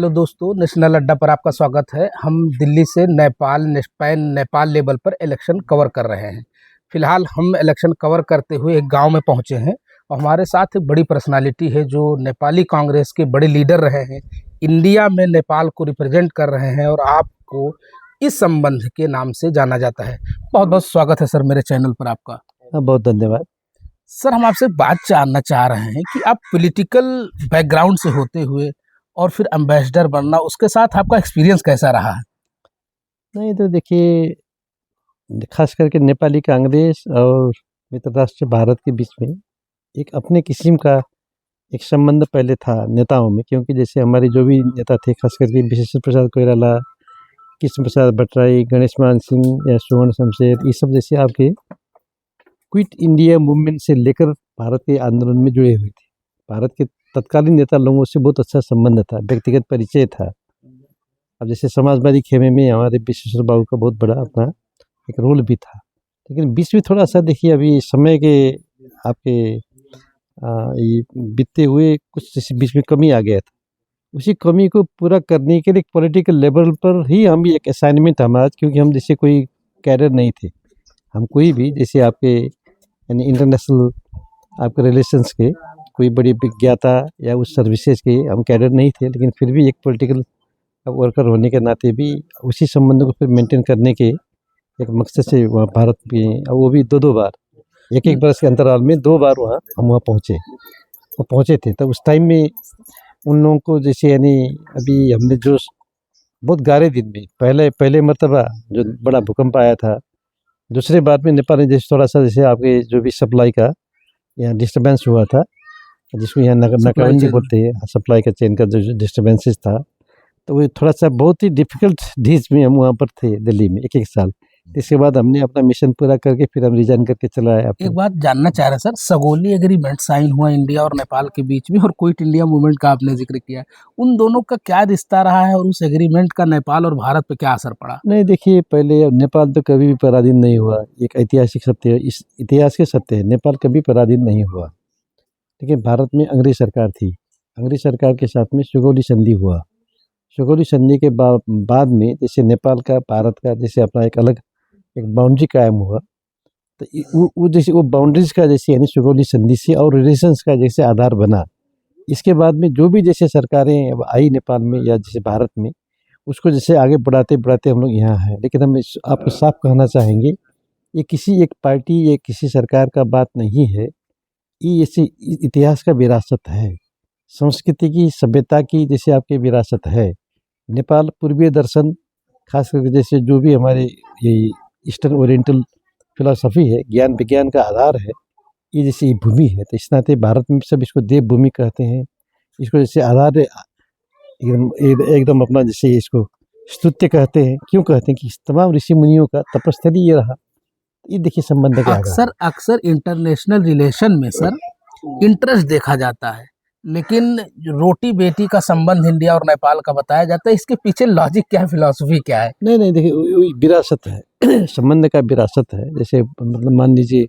Hello दोस्तों, national अड्डा पर आपका स्वागत है। हम दिल्ली से नेपाल लेवल पर इलेक्शन कवर कर रहे हैं। फिलहाल हम इलेक्शन कवर करते हुए एक गांव में पहुंचे हैं और हमारे साथ एक बड़ी पर्सनालिटी है जो नेपाली कांग्रेस के बड़े लीडर रहे हैं, इंडिया में नेपाल को रिप्रेजेंट कर रहे हैं और आपको इस संबंध के नाम से जाना जाता है। बहुत बहुत स्वागत है सर मेरे चैनल पर आपका। बहुत धन्यवाद सर, हम आपसे बात जानना चाह रहे हैं कि आप पॉलिटिकल बैकग्राउंड से होते हुए और फिर एम्बेसडर बनना, उसके साथ आपका एक्सपीरियंस कैसा रहा है? नहीं तो देखिए, खास करके नेपाली कांग्रेस और मित्र राष्ट्र भारत के बीच में एक अपने किस्म का एक संबंध पहले था नेताओं में, क्योंकि जैसे हमारे जो भी नेता थे, खास करके विशेश्वर प्रसाद कोइराला, कृष्ण प्रसाद भट्टराई, गणेश मान सिंह या सुवर्ण शमशेर, ये सब जैसे आपके क्विट इंडिया मूवमेंट से लेकर भारत के आंदोलन में जुड़े हुए थे। भारत के तत्कालीन नेता लोगों से बहुत अच्छा संबंध था, व्यक्तिगत परिचय था। अब जैसे समाजवादी खेमे में हमारे विश्वेश्वर बाबू का बहुत बड़ा अपना एक रोल भी था, लेकिन बीच में थोड़ा सा देखिए अभी समय के आपके ये बीतते हुए कुछ जैसे बीच में कमी आ गया था। उसी कमी को पूरा करने के लिए पॉलिटिकल लेवल पर ही हम एक असाइनमेंट हमारा, क्योंकि हम जैसे कोई कैडर नहीं थे, हम कोई भी जैसे आपके यानी इंटरनेशनल आपके रिलेशंस के कोई बड़ी विज्ञाता या उस सर्विसेज के हम कैडर नहीं थे, लेकिन फिर भी एक पॉलिटिकल वर्कर होने के नाते भी उसी संबंध को फिर मेंटेन करने के एक मकसद से वहाँ भारत में, वो भी दो बार एक बरस के अंतराल में 2 बार हम वहाँ पहुँचे थे। तब उस टाइम में उन लोगों को जैसे यानी अभी हमने जो बहुत गारे दिन में पहले मरतबा जो बड़ा भूकंप आया था, दूसरे बार में नेपाल ने जैसे थोड़ा सा जैसे आपके जो भी सप्लाई का यहाँ डिस्टर्बेंस हुआ था, जिसको यहाँ नाकाबंदी बोलते हैं, सप्लाई का चेन का जो डिस्टर्बेंसेस था, तो वो थोड़ा सा बहुत ही डिफिकल्ट डेज में हम वहाँ पर थे दिल्ली में एक साल। इसके बाद हमने अपना मिशन पूरा करके फिर हम रिजाइन करके चला आए। एक बात जानना चाह रहे हैं सर, सगोली एग्रीमेंट साइन हुआ इंडिया और नेपाल के बीच में और क्विट इंडिया मूवमेंट का आपने जिक्र किया, उन दोनों का क्या रिश्ता रहा है और उस एग्रीमेंट का नेपाल और भारत पे क्या असर पड़ा? नहीं देखिए, पहले नेपाल तो कभी भी पराधीन नहीं हुआ, एक ऐतिहासिक सत्य है, इस इतिहास के सत्य है, नेपाल कभी पराधीन नहीं हुआ। लेकिन भारत में अंग्रेज सरकार थी, अंग्रेज सरकार के साथ में सुगौली संधि हुआ। सुगौली संधि के बाद में जैसे नेपाल का भारत का जैसे अपना एक अलग एक बाउंड्री कायम हुआ, तो वो जैसे वो बाउंड्रीज का जैसे यानी सुगौली संधि से और रिलेशंस का जैसे आधार बना। इसके बाद में जो भी जैसे सरकारें आई नेपाल में या जैसे भारत में, उसको जैसे आगे बढ़ाते बढ़ाते हम लोग यहाँ हैं। लेकिन हम आपको साफ कहना चाहेंगे, ये किसी एक पार्टी या किसी सरकार का बात नहीं है, ये ऐसी इतिहास का विरासत है, संस्कृति की सभ्यता की जैसे आपकी विरासत है। नेपाल पूर्वीय दर्शन, खास करके जैसे जो भी हमारे ये ईस्टर्न ओरिएंटल फिलॉसफी है, ज्ञान विज्ञान का आधार है, ये जैसे भूमि है। तो इस नाते भारत में सब इसको देव भूमि कहते हैं, इसको जैसे आधार एकदम अपना जैसे इसको स्तुत्य कहते हैं। क्यों कहते हैं कि तमाम ऋषि मुनियों का तपस्थली ये रहा। ये देखिए संबंध क्या है। अक्सर इंटरनेशनल रिलेशन में सर इंटरेस्ट देखा जाता है, लेकिन रोटी बेटी का संबंध इंडिया और नेपाल का बताया जाता है, इसके पीछे लॉजिक क्या है, फिलॉसफी क्या है? नहीं देखिए, विरासत है संबंध का विरासत है। जैसे मतलब मान लीजिए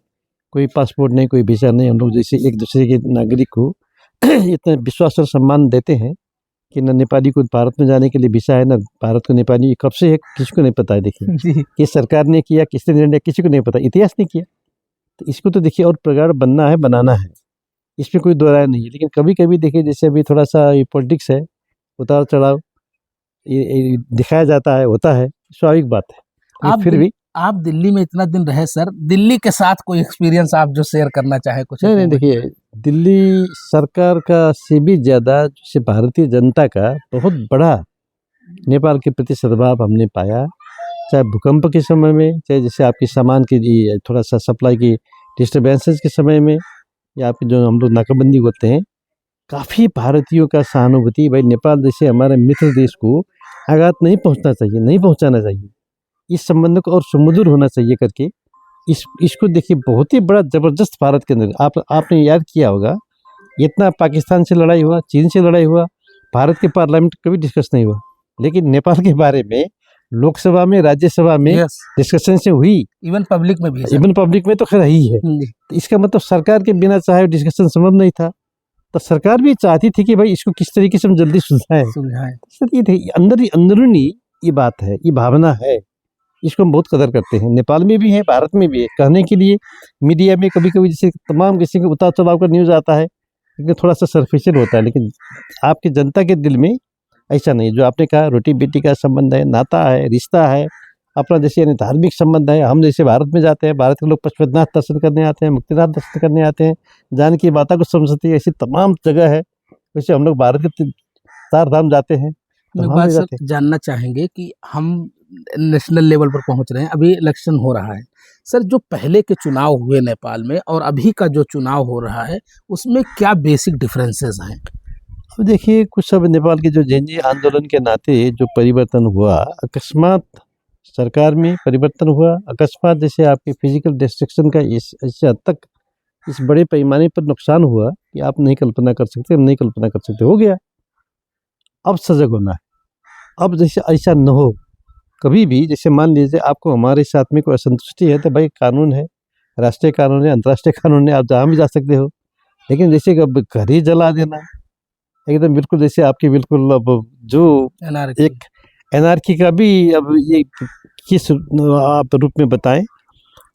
कोई पासपोर्ट नहीं, कोई वीज़ा नहीं, हम लोग जैसे एक दूसरे के नागरिक को इतना विश्वास और सम्मान देते हैं कि न नेपाली को भारत में जाने के लिए वीज़ा है, न भारत को नेपाली कब से है किसी को नहीं पता है। देखिए कि सरकार ने किया, किसने निर्णय, किसी को नहीं पता, इतिहास ने किया। तो इसको तो देखिए और प्रगाढ़ बनना है, बनाना है, इसमें कोई दो राय नहीं है। लेकिन कभी कभी देखिए जैसे अभी थोड़ा सा ये पॉलिटिक्स है, उतार चढ़ाव ये दिखाया जाता है, होता है, स्वाभाविक बात है। फिर भी आप दिल्ली में इतना दिन रहे सर, दिल्ली के साथ कोई एक्सपीरियंस आप जो शेयर करना चाहे कुछ? नहीं देखिए, दिल्ली सरकार का से भी ज़्यादा जैसे भारतीय जनता का बहुत बड़ा नेपाल के प्रति सद्भाव हमने पाया, चाहे भूकंप के समय में, चाहे जैसे आपकी सामान की थोड़ा सा सप्लाई की डिस्टर्बेंसेस के समय में, या आपके जो हम लोग नाकाबंदी होते हैं, काफ़ी भारतीयों का सहानुभूति। भाई नेपाल जैसे हमारे मित्र देश को आघात नहीं पहुंचाना चाहिए, इस संबंध को और सुमधुर होना चाहिए करके इसको देखिए बहुत ही बड़ा ज़बरदस्त भारत के अंदर आपने याद किया होगा, इतना पाकिस्तान से लड़ाई हुआ, चीन से लड़ाई हुआ, भारत के पार्लियामेंट कभी डिस्कस नहीं हुआ, लेकिन नेपाल के बारे में लोकसभा में, राज्यसभा में डिस्कशन से हुई, इवन पब्लिक में भी, इवन पब्लिक में तो खैर ही है। इसका मतलब सरकार के बिना चाहे डिस्कशन संभव नहीं था। तो सरकार भी चाहती थी कि भाई इसको किस तरीके से हम जल्दी सुलझाएं। सुलझाएं। सर ये अंदर ही अंदरूनी ये बात है, ये भावना है, इसको हम बहुत कदर करते हैं। नेपाल में भी है, भारत में भी है। कहने के लिए मीडिया में कभी कभी जैसे तमाम किसी के उतार चढ़ाव का न्यूज़ आता है, लेकिन थोड़ा सा सरफेशियल होता है, लेकिन आपकी जनता के दिल में ऐसा नहीं। जो आपने कहा रोटी बेटी का संबंध है, नाता है, रिश्ता है अपना, जैसे यानी धार्मिक संबंध है। हम जैसे भारत में जाते हैं, भारत के लोग पशुपतिनाथ दर्शन करने आते हैं, मुक्तिनाथ दर्शन करने आते हैं, जानकी माता को सरस्वती, ऐसी तमाम जगह है। वैसे हम लोग भारत के 4 धाम जाते हैं। तो एक हम बात भी सर जाते हैं। जानना चाहेंगे कि हम नेशनल लेवल पर पहुंच रहे हैं, अभी इलेक्शन हो रहा है सर, जो पहले के चुनाव हुए नेपाल में और अभी का जो चुनाव हो रहा है उसमें क्या बेसिक डिफरेंसेस हैं? अब देखिए, कुछ सब नेपाल के जो जनजीय आंदोलन के नाते जो परिवर्तन हुआ, अकस्मात सरकार में परिवर्तन हुआ, अकस्मात जैसे आपके फिजिकल डिस्ट्रक्शन का इस हद तक, इस बड़े पैमाने पर नुकसान हुआ कि आप नहीं कल्पना कर सकते, हम नहीं कल्पना कर सकते। हो गया, अब सजग होना है। अब जैसे ऐसा न हो कभी भी। जैसे मान लीजिए आपको हमारे साथ में कोई असंतुष्टि है, तो भाई कानून है, राष्ट्रीय कानून है, अंतर्राष्ट्रीय कानून है, आप जहाँ भी जा सकते हो। लेकिन जैसे कि अब घर ही जला देना एकदम बिल्कुल, जैसे आपकी बिल्कुल अब जो एनआरकी एक एनआरकी का भी अब ये किस आप रूप में बताएं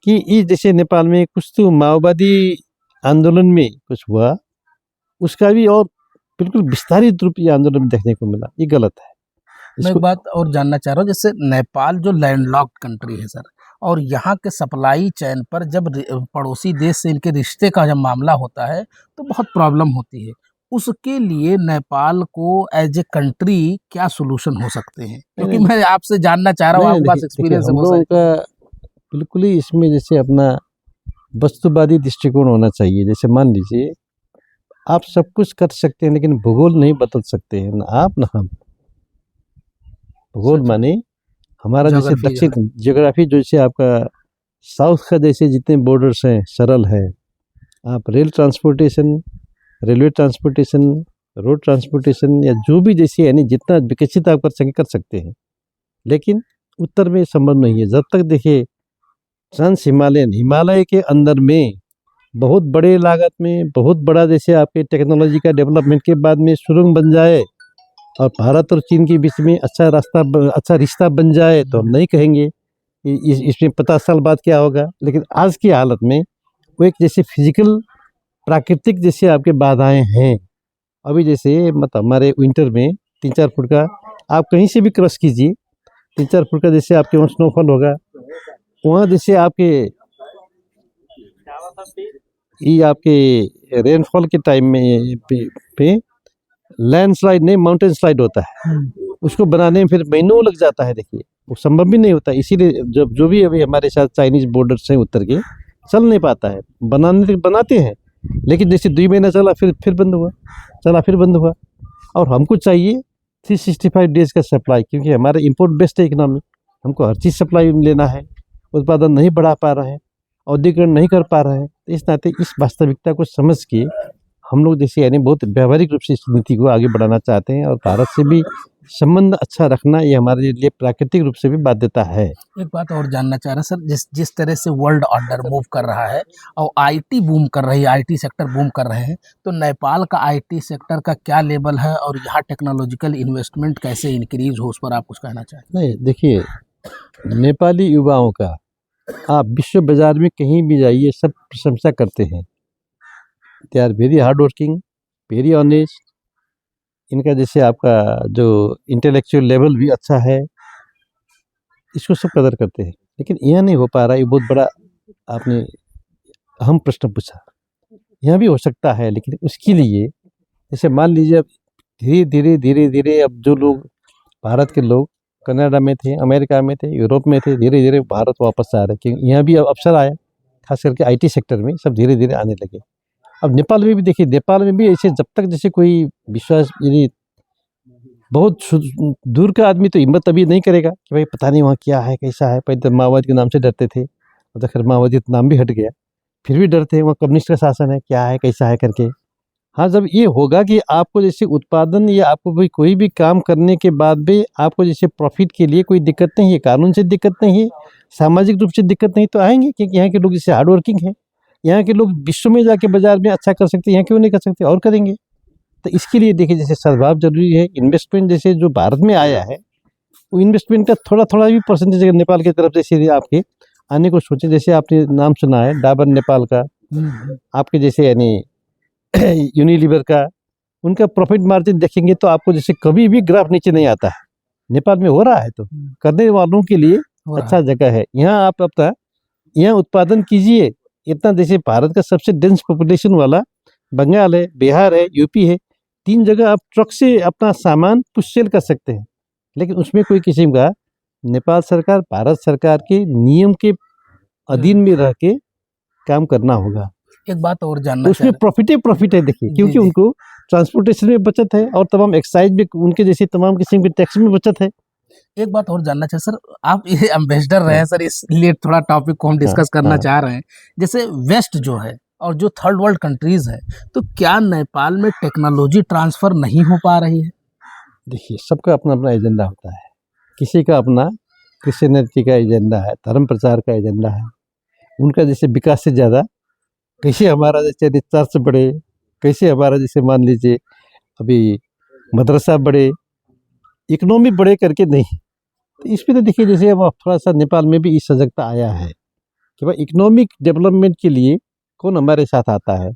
कि ये जैसे नेपाल में कुछ तो माओवादी आंदोलन में कुछ हुआ, उसका भी और बिल्कुल विस्तारित रूप ये आंदोलन में देखने को मिला। ये गलत है। मैं एक बात और जानना चाह रहा हूँ, जैसे नेपाल जो लैंडलॉक्ड कंट्री है सर, और यहाँ के सप्लाई चेन पर जब पड़ोसी देश से इनके रिश्ते का जब मामला होता है तो बहुत प्रॉब्लम होती है। उसके लिए नेपाल को एज ए कंट्री क्या सोल्यूशन हो सकते हैं? क्योंकि मैं आपसे जानना चाह रहा हूँ, आपके पास एक्सपीरियंस है हम बहुत लोगों सारे। का बिल्कुल ही इसमें जैसे अपना वस्तुवादी दृष्टिकोण होना चाहिए। जैसे मान लीजिए आप सब कुछ कर सकते हैं, लेकिन भूगोल नहीं बदल सकते हैं, ना आप ना हम। भूगोल सच। माने हमारा जैसे Geography दक्षिण ज्योग्राफी, जैसे आपका साउथ का जैसे जितने बॉर्डर्स हैं सरल है। आप rail transportation, railway transportation, road transportation या जो भी जैसे यानी जितना विकसित आप कर सकते हैं। लेकिन उत्तर में संभव नहीं है। जब तक देखिए ट्रांस हिमालयन, हिमालय के अंदर में बहुत बड़े लागत में बहुत बड़ा जैसे आपके टेक्नोलॉजी का डेवलपमेंट के बाद में सुरंग बन जाए और भारत और चीन के बीच में अच्छा रिश्ता बन जाए, तो हम नहीं कहेंगे इसमें 50 साल बाद क्या होगा। लेकिन आज की हालत में वो एक जैसे फिजिकल प्राकृतिक जैसे आपके बाधाएं हैं। अभी जैसे मतलब हमारे विंटर में 3-4 फुट का आप कहीं से भी क्रॉस कीजिए, 3-4 फुट का जैसे आपके वहाँ स्नोफॉल होगा। वहाँ जैसे आपके ये आपके रेनफॉल के टाइम में पे लैंडस्लाइड नहीं, माउंटेन स्लाइड होता है। उसको बनाने में फिर महीनों लग जाता है। देखिए वो संभव भी नहीं होता। इसीलिए जब जो भी अभी हमारे साथ चाइनीज बॉर्डर्स हैं उत्तर के, चल नहीं पाता है। बनाते हैं, लेकिन जैसे 2 महीना चला फिर बंद हुआ, चला फिर बंद हुआ। और हमको चाहिए 365 डेज का सप्लाई, क्योंकि हमारा इंपोर्ट बेस्ड है इकोनॉमी। हमको हर चीज़ सप्लाई लेना है, उत्पादन नहीं बढ़ा पा रहे हैं, औद्योगिकरण नहीं कर पा रहे हैं। तो इस नाते इस वास्तविकता को समझ के हम लोग जैसे यानी बहुत व्यावहारिक रूप से इस नीति को आगे बढ़ाना चाहते हैं। और भारत से भी संबंध अच्छा रखना ये हमारे लिए प्राकृतिक रूप से भी बाध्यता है। एक बात और जानना चाह रहा सर, जिस तरह से वर्ल्ड ऑर्डर मूव कर रहा है और आईटी बूम कर रही है, आईटी सेक्टर बूम कर रहे हैं, तो नेपाल का आईटी सेक्टर का क्या लेवल है और यहाँ टेक्नोलॉजिकल इन्वेस्टमेंट कैसे इंक्रीज हो, उस पर आप कुछ कहना चाहें? नहीं, देखिए नेपाली युवाओं का आप विश्व बाजार में कहीं भी जाइए, सब प्रशंसा करते हैं। They are very hard working, very honest. इनका जैसे आपका जो इंटेलेक्चुअल लेवल भी अच्छा है, इसको सब कदर करते हैं। लेकिन यहाँ नहीं हो पा रहा। ये बहुत बड़ा आपने अहम प्रश्न पूछा। यहाँ भी हो सकता है, लेकिन उसके लिए जैसे मान लीजिए अब धीरे धीरे अब जो लोग भारत के लोग कनाडा में थे, अमेरिका में थे, यूरोप में थे, धीरे धीरे भारत वापस आ रहे हैं। क्योंकि यहाँ भी अब अवसर आया, खास करके आईटी सेक्टर में सब धीरे धीरे आने लगे। अब नेपाल में भी देखिए, नेपाल में भी ऐसे जब तक जैसे कोई विश्वास यानी बहुत दूर का आदमी तो हिम्मत अभी नहीं करेगा कि भाई पता नहीं वहाँ क्या है कैसा है। पहले तो माओवादी के नाम से डरते थे, और तो खैर माओवादी नाम भी हट गया, फिर भी डरते हैं। वहाँ कम्युनिस्ट का शासन है, क्या है कैसा है करके। हाँ, जब ये होगा कि आपको जैसे उत्पादन या आपको भाई कोई भी काम करने के बाद भी आपको जैसे प्रॉफिट के लिए कोई दिक्कत नहीं है, कानून से दिक्कत नहीं है, सामाजिक रूप से दिक्कत नहीं, तो आएंगे। क्योंकि यहाँ के लोग जैसे हार्ड वर्किंग हैं, यहाँ के लोग विश्व में जाके बाजार में अच्छा कर सकते हैं, यहाँ क्यों नहीं कर सकते, और करेंगे। तो इसके लिए देखिए जैसे सद्भाव जरूरी है। इन्वेस्टमेंट जैसे जो भारत में आया है वो इन्वेस्टमेंट का थोड़ा थोड़ा भी परसेंटेज अगर नेपाल की तरफ से आपके आने को सोचे, जैसे आपने नाम सुना है डाबर नेपाल का, आपके जैसे यानी यूनिलीवर का, उनका प्रॉफिट मार्जिन देखेंगे तो आपको जैसे कभी भी ग्राफ नीचे नहीं आता है। नेपाल में हो रहा है, तो करने वालों के लिए अच्छा जगह है। यहाँ आप अपना यहाँ उत्पादन कीजिए। इतना जैसे भारत का सबसे डेंस पॉपुलेशन वाला बंगाल है, बिहार है, यूपी है, 3 जगह आप ट्रक से अपना सामान पुश सेल कर सकते हैं। लेकिन उसमें कोई किस्म का नेपाल सरकार, भारत सरकार के नियम के अधीन में रह के काम करना होगा। एक बात और जानना उसमें प्रॉफिट है देखिए, क्योंकि उनको ट्रांसपोर्टेशन में बचत है और तमाम एक्साइज में उनके जैसे तमाम किस्म के टैक्स में बचत है। एक बात और जानना चाहे सर, आप ये एम्बेसडर रहे हैं सर, इसलिए थोड़ा टॉपिक को हम डिस्कस करना चाह रहे हैं। जैसे वेस्ट जो है और जो थर्ड वर्ल्ड कंट्रीज है, तो क्या नेपाल में टेक्नोलॉजी ट्रांसफर नहीं हो पा रही है? देखिए सबका अपना अपना एजेंडा होता है। किसी का अपना क्रिश्चियनिटी का एजेंडा है, धर्म प्रचार का एजेंडा है। उनका जैसे विकास से ज़्यादा कैसे हमारा जैसे रिसर्च बढ़े, कैसे हमारा जैसे मान लीजिए अभी मदरसा बढ़े, इकोनॉमी बढ़े करके नहीं। तो इस पर तो देखिए जैसे अब थोड़ा सा नेपाल में भी इस सजगता आया है कि भाई इकोनॉमिक डेवलपमेंट के लिए कौन हमारे साथ आता है,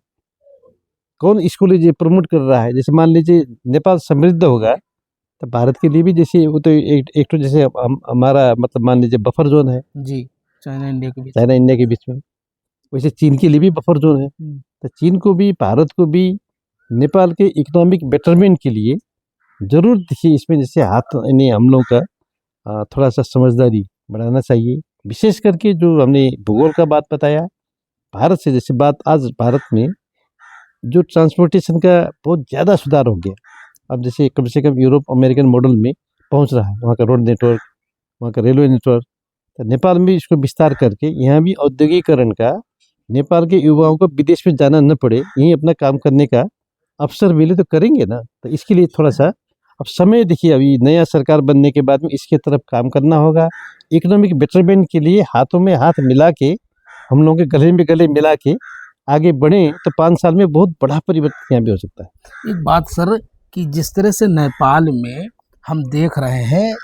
कौन इसको लीजिए प्रमोट कर रहा है। जैसे मान लीजिए नेपाल समृद्ध होगा तो भारत के लिए भी जैसे वो तो एक तो जैसे हमारा मतलब मान लीजिए बफर जोन है जी, चाइना इंडिया के बीच में, वैसे चीन के लिए भी बफर जोन है। तो चीन को भी भारत को भी नेपाल के इकोनॉमिक बेटरमेंट के लिए जरूर देखिए इसमें जैसे हाथ नहीं हम लोग का थोड़ा सा समझदारी बढ़ाना चाहिए। विशेष करके जो हमने भूगोल का बात बताया, भारत से जैसे बात आज भारत में जो ट्रांसपोर्टेशन का बहुत ज़्यादा सुधार हो गया। अब जैसे कम से कम यूरोप अमेरिकन मॉडल में पहुंच रहा है, वहाँ का रोड नेटवर्क, वहाँ का रेलवे नेटवर्क। तो नेपाल में इसको विस्तार करके यहाँ भी औद्योगिकरण का, नेपाल के युवाओं को विदेश में जाना न पड़े, यहीं अपना काम करने का अवसर मिले तो करेंगे ना। तो इसके लिए थोड़ा सा अब समय देखिए, अभी नया सरकार बनने के बाद में इसके तरफ काम करना होगा। इकोनॉमिक बेटरमेंट के लिए हाथों में हाथ मिला के, हम लोगों के गले में गले मिला के आगे बढ़े तो 5 साल में बहुत बड़ा परिवर्तन यहाँ भी हो सकता है। एक बात सर कि जिस तरह से नेपाल में हम देख रहे हैं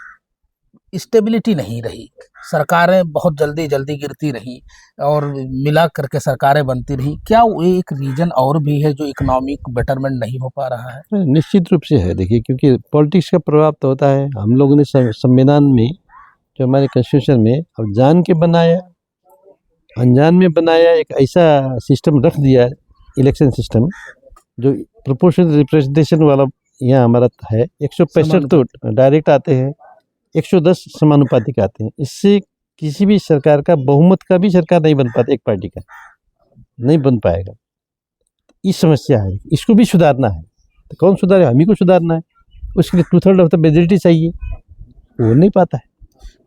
स्टेबिलिटी नहीं रही, सरकारें बहुत जल्दी गिरती रही और मिला करके सरकारें बनती रही, क्या वो एक रीजन और भी है जो इकोनॉमिक बेटरमेंट नहीं हो पा रहा है? निश्चित रूप से है। देखिए क्योंकि पॉलिटिक्स का प्रभाव तो होता है। हम लोगों ने संविधान में जो हमारे कॉन्स्टिट्यूशन में अब जान के बनाया अनजान में बनाया एक ऐसा सिस्टम रख दिया, इलेक्शन सिस्टम जो प्रोपोर्शनल रिप्रेजेंटेशन वाला यहाँ हमारा है। 165 तो डायरेक्ट आते हैं, 110 समानुपातिक आते हैं। इससे किसी भी सरकार का बहुमत का भी सरकार नहीं बन पाता, एक पार्टी का नहीं बन पाएगा। इस समस्या है, इसको भी सुधारना है। तो कौन सुधारे? हम ही को सुधारना है। उसके लिए 2/3 ऑफ द मेजोरिटी चाहिए, वो नहीं पाता है।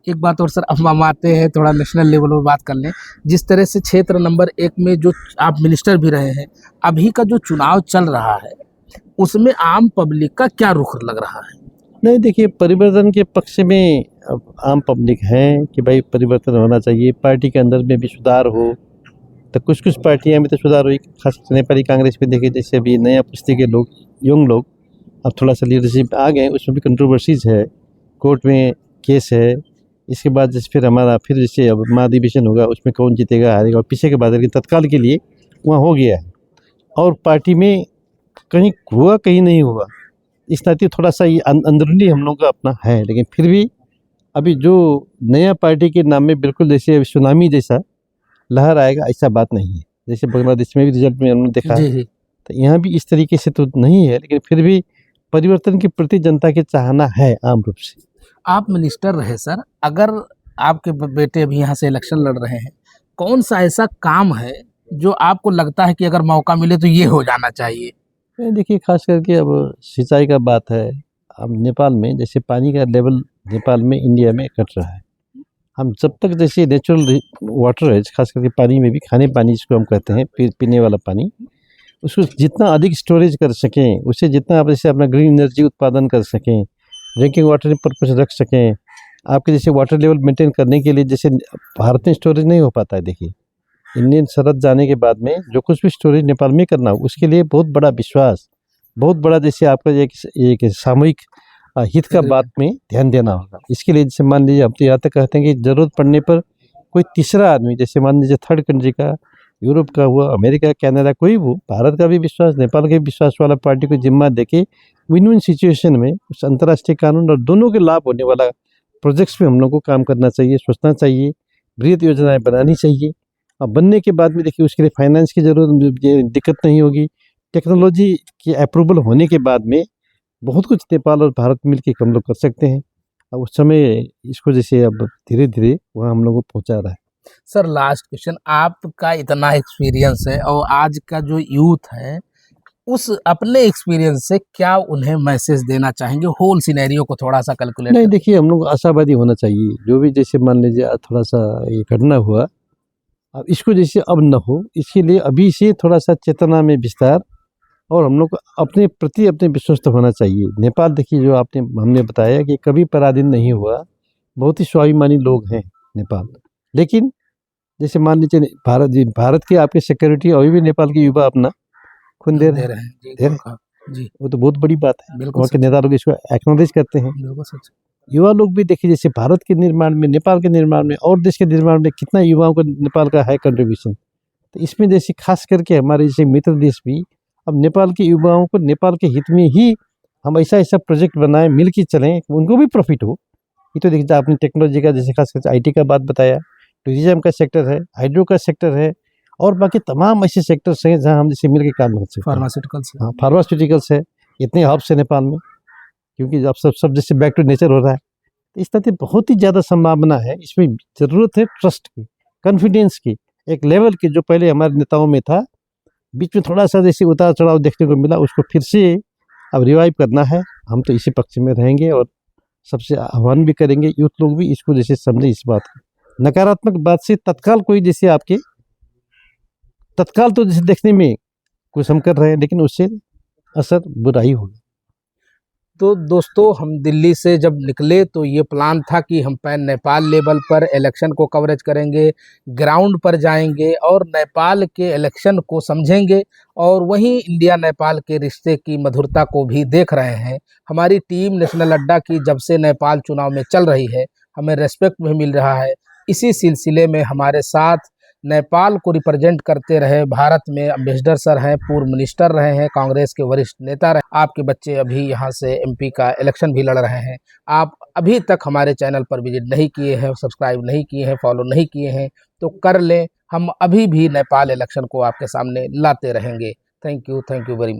एक बात और सर, अब हम आते हैं थोड़ा नेशनल लेवल पर बात कर लें। जिस तरह से क्षेत्र नंबर 1 में जो आप मिनिस्टर भी रहे हैं, अभी का जो चुनाव चल रहा है उसमें आम पब्लिक का क्या रुख लग रहा है? नहीं देखिए, परिवर्तन के पक्ष में अब आम पब्लिक है कि भाई परिवर्तन होना चाहिए, पार्टी के अंदर में भी सुधार हो। तो कुछ पार्टियां में तो सुधार हुई, खास नेपाली कांग्रेस में देखिए जैसे अभी नया पुस्ती के लोग, यंग लोग अब थोड़ा सा लीडरशिप आ गए। उसमें भी कंट्रोवर्सीज है, कोर्ट में केस है। इसके बाद जैसे फिर हमारा फिर जैसे अब महाधिवेशन होगा, उसमें कौन जीतेगा हारेगा, और पीछे के बाद तत्काल के लिए वहाँ हो गया है। और पार्टी में कहीं हुआ कहीं नहीं हुआ, इस नाते थोड़ा सा ये अंदरूनी हम लोग का अपना है। लेकिन फिर भी अभी जो नया पार्टी के नाम में बिल्कुल जैसे सुनामी जैसा लहर आएगा, ऐसा बात नहीं है। जैसे बांग्लादेश में भी रिजल्ट में हमने देखा, तो यहाँ भी इस तरीके से तो नहीं है। लेकिन फिर भी परिवर्तन के प्रति जनता की चाहना है आम रूप से। आप मिनिस्टर रहे सर, अगर आपके बेटे भी यहाँ से इलेक्शन लड़ रहे हैं, कौन सा ऐसा काम है जो आपको लगता है कि अगर मौका मिले तो ये हो जाना चाहिए? देखिए खास करके अब सिंचाई का बात है। अब नेपाल में जैसे पानी का लेवल नेपाल में इंडिया में घट रहा है। हम जब तक जैसे नेचुरल वाटर है, खास करके पानी में भी खाने पानी जिसको हम कहते हैं पीने वाला पानी, उसको जितना अधिक स्टोरेज कर सकें, उससे जितना आप जैसे अपना ग्रीन एनर्जी उत्पादन कर सकें, ड्रिंकिंग वाटर पर्पज रख सकें, आपके जैसे वाटर लेवल मेंटेन करने के लिए जैसे भारत में स्टोरेज नहीं हो पाता है। देखिए इंडियन सरहद जाने के बाद में जो कुछ भी स्टोरेज नेपाल में करना हो उसके लिए बहुत बड़ा विश्वास, बहुत बड़ा जैसे आपका एक सामूहिक हित का बात में ध्यान देना होगा। इसके लिए जैसे मान लीजिए हम तो यहाँ तक कहते हैं कि ज़रूरत पड़ने पर कोई तीसरा आदमी, जैसे मान लीजिए थर्ड कंट्री का, यूरोप का हुआ, अमेरिका, कनाडा, कोई वो भारत का भी विश्वास, नेपाल के विश्वास वाला पार्टी को जिम्मा देके विन विन सिचुएशन में उस अंतर्राष्ट्रीय कानून और दोनों के लाभ होने वाला प्रोजेक्ट्स में हम लोग को काम करना चाहिए, सोचना चाहिए, बृहद योजनाएं बनानी चाहिए। और बनने के बाद में देखिए उसके लिए फाइनेंस की जरूरत, ये दिक्कत नहीं होगी। टेक्नोलॉजी की अप्रूवल होने के बाद में बहुत कुछ नेपाल और भारत मिल के हम लोग कर सकते हैं। अब उस समय इसको जैसे अब धीरे धीरे वहाँ हम लोग को पहुँचा रहा है। सर लास्ट क्वेश्चन, आपका इतना एक्सपीरियंस है और आज का जो यूथ है उस अपने एक्सपीरियंस से क्या उन्हें मैसेज देना चाहेंगे, होल सिनेरियो को थोड़ा सा कैलकुलेट? नहीं देखिए, हम लोग आशावादी होना चाहिए। जो भी जैसे मान लीजिए थोड़ा सा ये घटना हुआ, अब इसको जैसे अब न हो, इसके लिए अभी से थोड़ा सा चेतना में विस्तार और हम लोग को अपने प्रति अपने विश्वस्त होना चाहिए। नेपाल देखिए, जो हमने बताया कि कभी पराधीन नहीं हुआ, बहुत ही स्वाभिमानी लोग हैं नेपाल। लेकिन जैसे मान लीजिए भारत की आपकी सिक्योरिटी अभी भी नेपाल के युवा अपना खून दे रहे हैं जी, वो तो बहुत बड़ी बात है। वहाँ के नेता लोग इसको एक्नॉलेज करते हैं। युवा लोग भी देखिए, जैसे भारत के निर्माण में, नेपाल के निर्माण में और देश के निर्माण में कितना युवाओं को नेपाल का है कंट्रीब्यूशन। तो इसमें जैसे खास करके हमारे जैसे मित्र देश भी अब नेपाल के युवाओं को नेपाल के हित में ही हम ऐसा प्रोजेक्ट बनाएं, मिल के चलें, उनको भी प्रॉफिट हो। ये तो देखिए आपने टेक्नोलॉजी का जैसे खास करके IT का बात बताया, टूरिज्म का सेक्टर है, हाइड्रो का सेक्टर है और बाकी तमाम ऐसे सेक्टर्स हैं जहाँ हम जैसे मिल के काम कर सकते हैं। फार्मास्यूटिकल्स, हाँ फार्मास्यूटिकल्स है, इतने हब्स है नेपाल में, क्योंकि अब सब जैसे बैक टू नेचर हो रहा है। तो इस तरह से बहुत ही ज़्यादा संभावना है। इसमें ज़रूरत है ट्रस्ट की, कॉन्फिडेंस की, एक लेवल की जो पहले हमारे नेताओं में था। बीच में थोड़ा सा जैसे उतार चढ़ाव देखने को मिला, उसको फिर से अब रिवाइव करना है। हम तो इसी पक्ष में रहेंगे और सबसे आह्वान भी करेंगे यूथ लोग भी इसको जैसे समझे इस बात को। नकारात्मक बात से तत्काल कोई जैसे आपके तत्काल तो जैसे देखने में कुछ हम कर रहे हैं, लेकिन उससे असर बुरा ही होगा। तो दोस्तों, हम दिल्ली से जब निकले तो ये प्लान था कि हम पैन नेपाल लेवल पर इलेक्शन को कवरेज करेंगे, ग्राउंड पर जाएंगे और नेपाल के इलेक्शन को समझेंगे और वहीं इंडिया नेपाल के रिश्ते की मधुरता को भी देख रहे हैं। हमारी टीम नेशनल अड्डा की जब से नेपाल चुनाव में चल रही है, हमें रेस्पेक्ट भी मिल रहा है। इसी सिलसिले में हमारे साथ नेपाल को रिप्रेजेंट करते रहे भारत में एम्बेसडर सर हैं, पूर्व मिनिस्टर रहे हैं, कांग्रेस के वरिष्ठ नेता रहे। आपके बच्चे अभी यहाँ से MP का इलेक्शन भी लड़ रहे हैं। आप अभी तक हमारे चैनल पर विजिट नहीं किए हैं, सब्सक्राइब नहीं किए हैं, फॉलो नहीं किए हैं तो कर लें। हम अभी भी नेपाल इलेक्शन को आपके सामने लाते रहेंगे। Thank you very much.